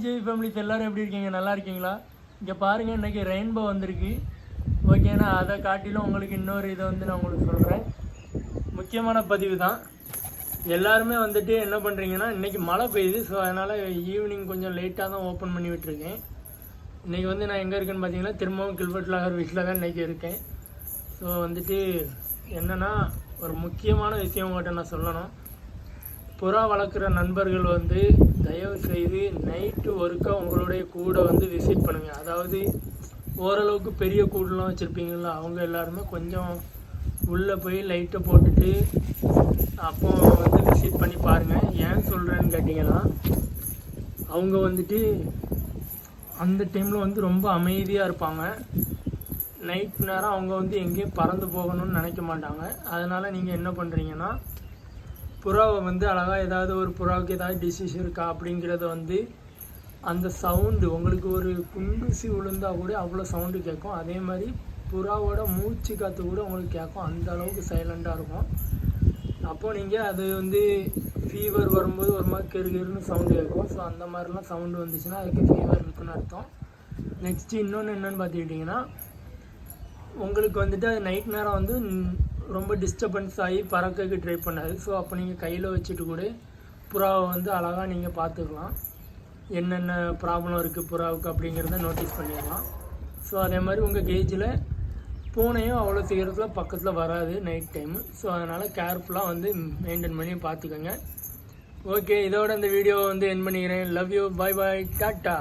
Jai families எல்லோரும் எப்படி இருக்கீங்க? நல்லா இருக்கீங்களா? இங்கே பாருங்கள், இன்றைக்கி ரெயின்போ வந்திருக்கு. ஓகேண்ணா, அதை காட்டிலும் உங்களுக்கு இன்னொரு இதை வந்து நான் உங்களுக்கு சொல்கிறேன். முக்கியமான பதிவு தான். எல்லாருமே வந்துட்டு என்ன பண்ணுறீங்கன்னா, இன்றைக்கி மழை பெய்யுது. ஸோ அதனால் ஈவினிங் கொஞ்சம் லேட்டாக தான் ஓப்பன் பண்ணி விட்டுருக்கேன். இன்றைக்கி வந்து நான் எங்கே இருக்கேன்னு பார்த்தீங்கன்னா, திரும்பவும் கில்பர்ட் லாகர் வீட்டில் தான் இன்றைக்கி இருக்கேன். ஸோ வந்துட்டு என்னென்னா, ஒரு முக்கியமான விஷயம் உங்கள்கிட்ட நான் சொல்லணும். புறா வளர்க்குற நண்பர்கள் வந்து தயவு செய்து நைட்டு ஒருக்கா உங்களுடைய கூடை வந்து விசிட் பண்ணுங்கள். அதாவது ஓரளவுக்கு பெரிய கூடெலாம் வச்சுருப்பீங்களா, அவங்க எல்லாருமே கொஞ்சம் உள்ளே போய் லைட்டை போட்டுட்டு அப்போ வந்து விசிட் பண்ணி பாருங்கள். ஏன் சொல்கிறேன்னு கேட்டிங்கன்னா, அவங்க வந்துட்டு அந்த டைமில் வந்து ரொம்ப அமைதியாக இருப்பாங்க. நைட் நேரம் அவங்க வந்து எங்கேயும் பறந்து போகணும்னு நினைக்க மாட்டாங்க. அதனால் நீங்கள் என்ன பண்ணுறீங்கன்னா, புறாவை வந்து அழகாக ஏதாவது ஒரு புறாவுக்கு ஏதாவது டிசீஸ் இருக்கா அப்படிங்கிறத வந்து அந்த சவுண்டு உங்களுக்கு ஒரு குண்டூசி விழுந்தால் கூட அவ்வளோ சவுண்டு கேட்கும். அதே மாதிரி புறாவோட மூச்சு காற்று கூட உங்களுக்கு கேட்கும். அந்த அளவுக்கு சைலண்ட்டாக இருக்கும். அப்போது நீங்கள் அது வந்து ஃபீவர் வரும்போது ஒரு மாதிரி கெருன்னு சவுண்டு கேட்கும். ஸோ அந்த மாதிரிலாம் சவுண்டு வந்துச்சுன்னா அதுக்கு ஃபீவர் இருக்குன்னு அர்த்தம். நெக்ஸ்ட்டு இன்னொன்று என்னென்னு பார்த்துக்கிட்டிங்கன்னா, உங்களுக்கு வந்துட்டு அது நைட் நேரம் வந்து ரொம்ப டிஸ்டர்பன்ஸ் ஆகி பறக்கக்கு ட்ரை பண்ணாது. ஸோ அப்போ நீங்கள் கையில் வச்சுட்டு கூட புறாவை வந்து அழகாக நீங்கள் பார்த்துக்கலாம். என்னென்ன ப்ராப்ளம் இருக்குது புறாவுக்கு அப்படிங்கிறத நோட்டீஸ் பண்ணிடலாம். ஸோ அதே மாதிரி உங்கள் கேஜில் பூனையும் அவ்வளோ சீக்கிரத்தில் பக்கத்தில் வராது நைட் டைமு. ஸோ அதனால் கேர்ஃபுல்லாக வந்து மெயின்டைன் பண்ணி பார்த்துக்கோங்க. ஓகே, இதோட இந்த வீடியோவை வந்து என் பண்ணிக்கிறேன். Love you, bye bye, tata.